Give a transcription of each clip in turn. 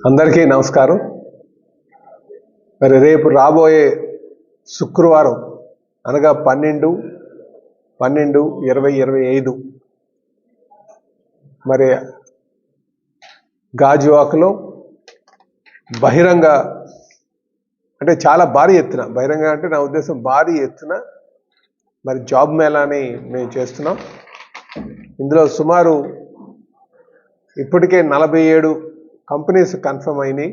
అందరికీ నమస్కారం. మరి రేపు రాబోయే శుక్రవారం అనగా 12/12/2025 మరి గాజువాకలో బహిరంగ అంటే చాలా భారీ ఎత్తున, బహిరంగ అంటే నా ఉద్దేశం భారీ ఎత్తున మరి జాబ్ మేళాని మేము చేస్తున్నాం. ఇందులో సుమారు ఇప్పటికే 47 కంపెనీస్ కన్ఫర్మ్ అయినాయి.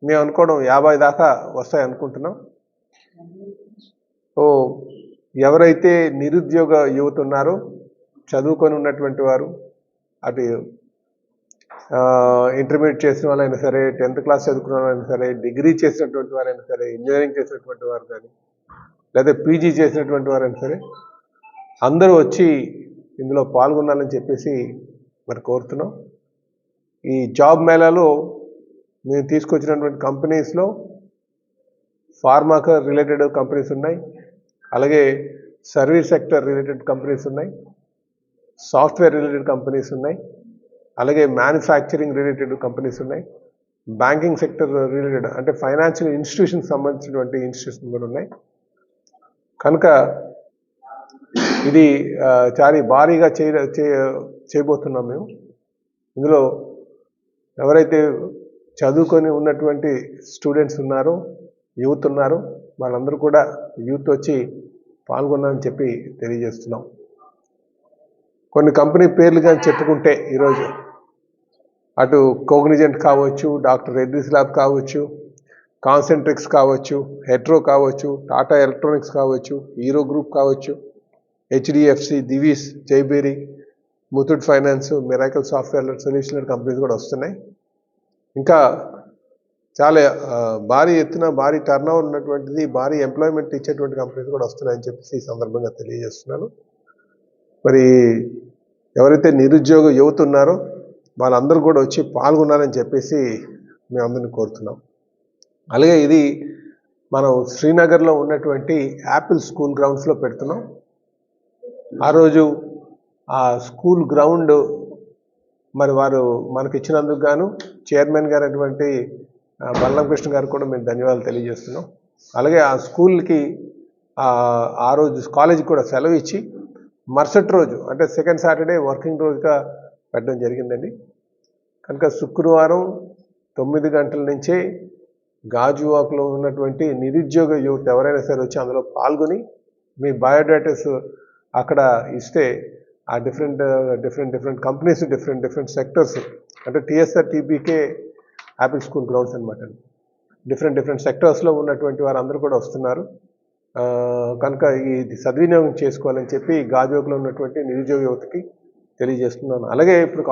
మేము అనుకోవడం 50 దాకా వస్తాయి అనుకుంటున్నాం. సో ఎవరైతే నిరుద్యోగ యువత ఉన్నారో, చదువుకొని ఉన్నటువంటి వారు, అటు ఇంటర్మీడియట్ చేసిన వాళ్ళైనా సరే, 10th క్లాస్ చదువుకున్న వాళ్ళైనా సరే, డిగ్రీ చేసినటువంటి వారైనా సరే, ఇంజనీరింగ్ చేసినటువంటి వారు కానీ, లేదా పీజీ చేసినటువంటి వారైనా సరే, అందరూ వచ్చి ఇందులో పాల్గొనాలని చెప్పేసి మరి కోరుతున్నాం. ఈ జాబ్ మేళాలో మేము తీసుకొచ్చినటువంటి కంపెనీస్లో ఫార్మాకు రిలేటెడ్ కంపెనీస్ ఉన్నాయి, అలాగే సర్వీస్ సెక్టర్ రిలేటెడ్ కంపెనీస్ ఉన్నాయి, సాఫ్ట్వేర్ రిలేటెడ్ కంపెనీస్ ఉన్నాయి, అలాగే మ్యానుఫ్యాక్చరింగ్ రిలేటెడ్ కంపెనీస్ ఉన్నాయి, బ్యాంకింగ్ సెక్టర్ రిలేటెడ్ అంటే ఫైనాన్షియల్ ఇన్స్టిట్యూషన్కి సంబంధించినటువంటి ఇన్స్టిట్యూషన్ కూడా ఉన్నాయి. కనుక ఇది చాలా భారీగా చేయబోతున్నాం మేము. ఇందులో ఎవరైతే చదువుకొని ఉన్నటువంటి స్టూడెంట్స్ ఉన్నారో, యూత్ ఉన్నారో, వాళ్ళందరూ కూడా యూత్ వచ్చి పాల్గొన్నారని చెప్పి తెలియజేస్తున్నాం. కొన్ని కంపెనీ పేర్లు కానీ చెప్పుకుంటే ఈరోజు అటు కోగ్నిజెంట్ కావచ్చు, డాక్టర్ రెడ్డీస్ ల్యాబ్ కావచ్చు, కాన్సెంట్రిక్స్ కావచ్చు, హెట్రో కావచ్చు, టాటా ఎలక్ట్రానిక్స్ కావచ్చు, హీరో గ్రూప్ కావచ్చు, హెచ్డిఎఫ్సి, దివీస్, జైబేరి, Muthoot finance, miracle software solution companies కూడా వస్తున్నాయి. ఇంకా చాలా భారీ ఎత్తున భారీ టర్నోవర్ ఉన్నటువంటిది, భారీ ఎంప్లాయ్మెంట్ ఇచ్చేటువంటి కంపెనీస్ కూడా వస్తున్నాయని చెప్పేసి ఈ సందర్భంగా తెలియజేస్తున్నాను. మరి ఎవరైతే నిరుద్యోగ యువత ఉన్నారో వాళ్ళందరూ కూడా వచ్చి పాల్గొన్నారని చెప్పేసి మేము అందరిని కోరుతున్నాం. అలాగే ఇది మనం శ్రీనగర్లో ఉన్నటువంటి యాపిల్ స్కూల్ గ్రౌండ్స్లో పెడుతున్నాం. ఆ రోజు ఆ స్కూల్ గ్రౌండ్ మరి వారు మనకి ఇచ్చినందుకు గాను చైర్మన్ గారు అటువంటి బల్లం కృష్ణ గారు కూడా మేము ధన్యవాదాలు తెలియజేస్తున్నాం. అలాగే ఆ స్కూల్కి ఆ రోజు కాలేజీకి కూడా సెలవు ఇచ్చి మరుసటి రోజు అంటే సెకండ్ సాటర్డే వర్కింగ్ రోజుగా పెట్టడం జరిగిందండి. కనుక శుక్రవారం 9 గంటల నుంచే గాజువాకలో ఉన్నటువంటి నిరుద్యోగ యువత ఎవరైనా సరే వచ్చి అందులో పాల్గొని మీ బయోడేటాస్ అక్కడ ఇస్తే ఆ డిఫరెంట్ కంపెనీస్, డిఫరెంట్ సెక్టర్స్ అంటే TSR TBK Apple school grounds అనమాట. డిఫరెంట్ సెక్టర్స్లో ఉన్నటువంటి వారందరూ కూడా వస్తున్నారు. కనుక ఇది సద్వినియోగం చేసుకోవాలని చెప్పి గాజువాకలో ఉన్నటువంటి నిరుద్యోగ యువతకి తెలియజేస్తున్నాను. అలాగే ఇప్పుడు